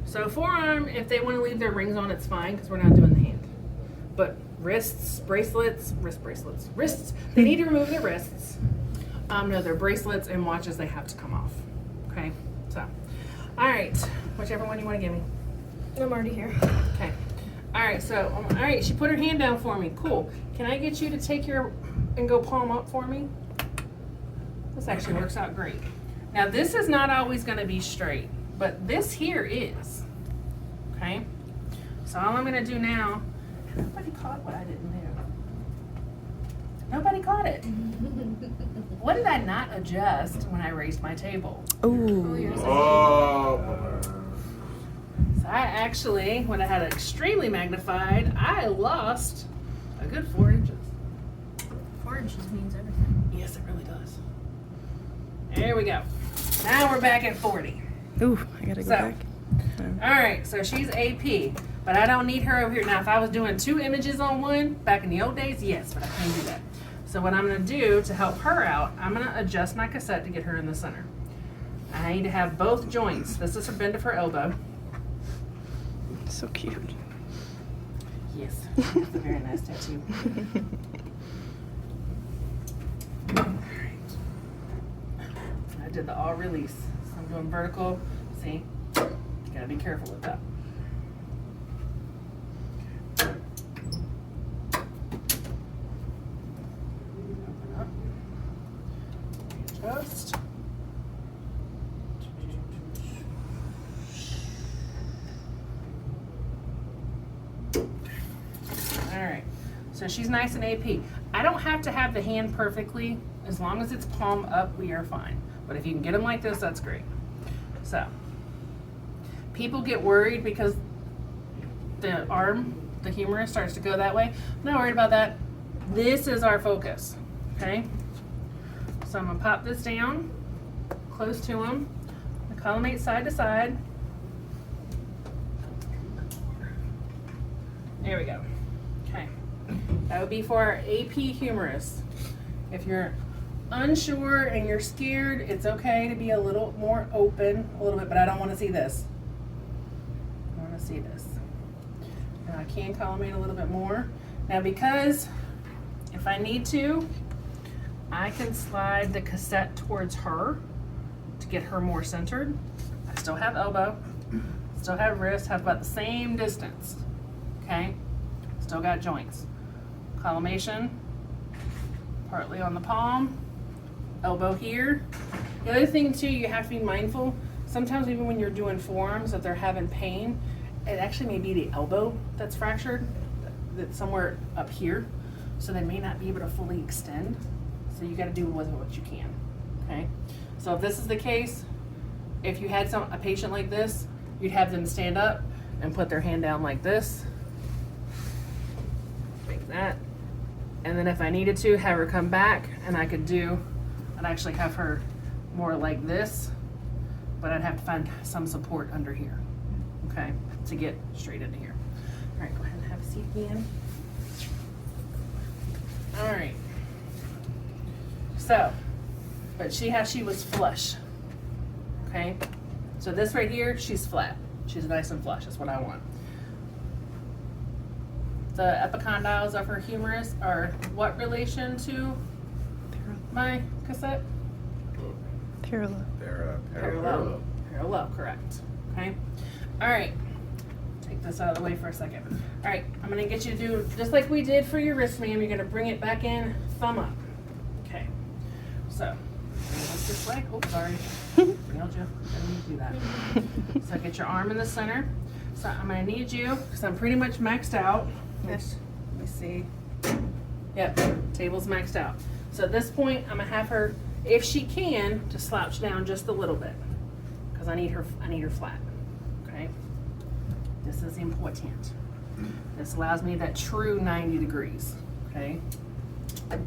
So forearm, if they want to leave their rings on, it's fine because we're not doing the hand. But wrists, bracelets, wrists, they need to remove their wrists. No, their bracelets and watches, they have to come off. Okay, so, all right, whichever one you want to give me. I'm already here. Okay, all right, so, all right, she put her hand down for me. Cool. Can I get you to take your, and go palm up for me? This actually works out great. Now, this is not always going to be straight, but this here is. Okay, so all I'm going to do now, nobody caught what I didn't do. Nobody caught it. What did I not adjust when I raised my table? Oh, So I actually, when I had it extremely magnified, I lost a good 4 inches. 4 inches means everything. Yes, it really does. There we go. Now we're back at 40. Ooh, I gotta go back. All right, so she's AP, but I don't need her over here. Now, if I was doing 2 images on one, back in the old days, yes, but I can't do that. So what I'm gonna do to help her out, I'm gonna adjust my cassette to get her in the center. I need to have both joints. This is her bend of her elbow. So cute. Yes, it's a very nice tattoo. All right. I did the all release. So I'm doing vertical. See, you gotta be careful with that. Adjust. All right, so she's nice and AP. I don't have to have the hand perfectly. As long as it's palm up, we are fine. But if you can get them like this, that's great. So, people get worried because the arm, the humerus starts to go that way. I'm not worried about that. This is our focus, okay? So I'm gonna pop this down, close to him, collimate side to side. There we go. Okay. That would be for our AP humerus. If you're unsure and you're scared, it's okay to be a little more open, a little bit, but I don't want to see this. I want to see this. Now I can collimate a little bit more. Now because if I need to, I can slide the cassette towards her to get her more centered. I still have elbow, still have wrist, have about the same distance. Okay, still got joints. Collimation, partly on the palm, elbow here. The other thing too, you have to be mindful, sometimes even when you're doing forearms, if they're having pain, it actually may be the elbow that's fractured, that's somewhere up here, so they may not be able to fully extend. So you gotta do with what you can, okay? So if this is the case, if you had a patient like this, you'd have them stand up and put their hand down like this, like that. And then if I needed to, have her come back and I'd actually have her more like this, but I'd have to find some support under here, okay, to get straight into here. All right, go ahead and have a seat again. All right. So, but she was flush, okay? So this right here, she's flat. She's nice and flush, that's what I want. The epicondyles of her humerus are what relation to my cassette? Parallel. Parallel, correct, okay? All right, take this out of the way for a second. All right, I'm gonna get you to do, just like we did for your wrist, ma'am, you're gonna bring it back in, thumb up. Okay, so, this way, oh, sorry, nailed you, didn't need to do that. So get your arm in the center. So I'm gonna need you, because I'm pretty much maxed out. Yes. Let me see. Yep, table's maxed out. So at this point, I'm gonna have her, if she can, to slouch down just a little bit, because I need her flat. Okay. This is important. This allows me that true 90 degrees. Okay. Okay.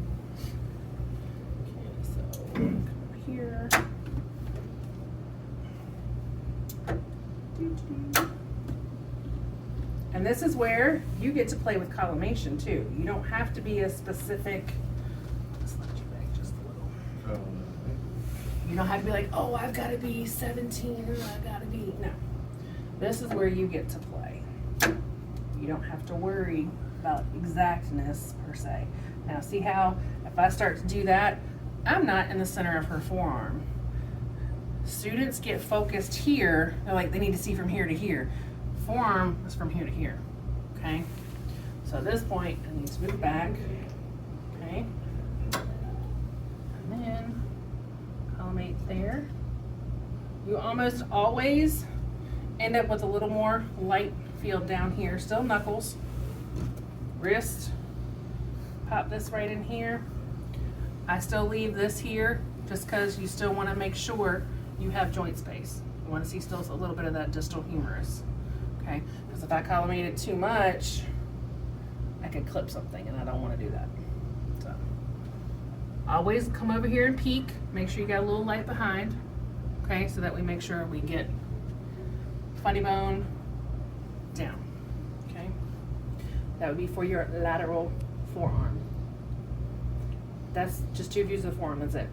So come over here. And this is where you get to play with collimation too. You don't have to be a specific, just let you back just a little. You don't have to be like, oh, I've got to be 17 or I've got to be, no. This is where you get to play. You don't have to worry about exactness per se. Now see how if I start to do that, I'm not in the center of her forearm. Students get focused here. They're like, they need to see from here to here. Forearm is from here to here, okay? So at this point, I need to move back, okay? And then collimate there. You almost always end up with a little more light field down here. Still knuckles, wrist, pop this right in here. I still leave this here just because you still want to make sure you have joint space. You want to see still a little bit of that distal humerus, okay? Because if I collimate it too much, I could clip something and I don't want to do that. So always come over here and peek. Make sure you got a little light behind, okay? So that we make sure we get funny bone down, okay? That would be for your lateral forearm. That's just 2 views of the forearm, that's it.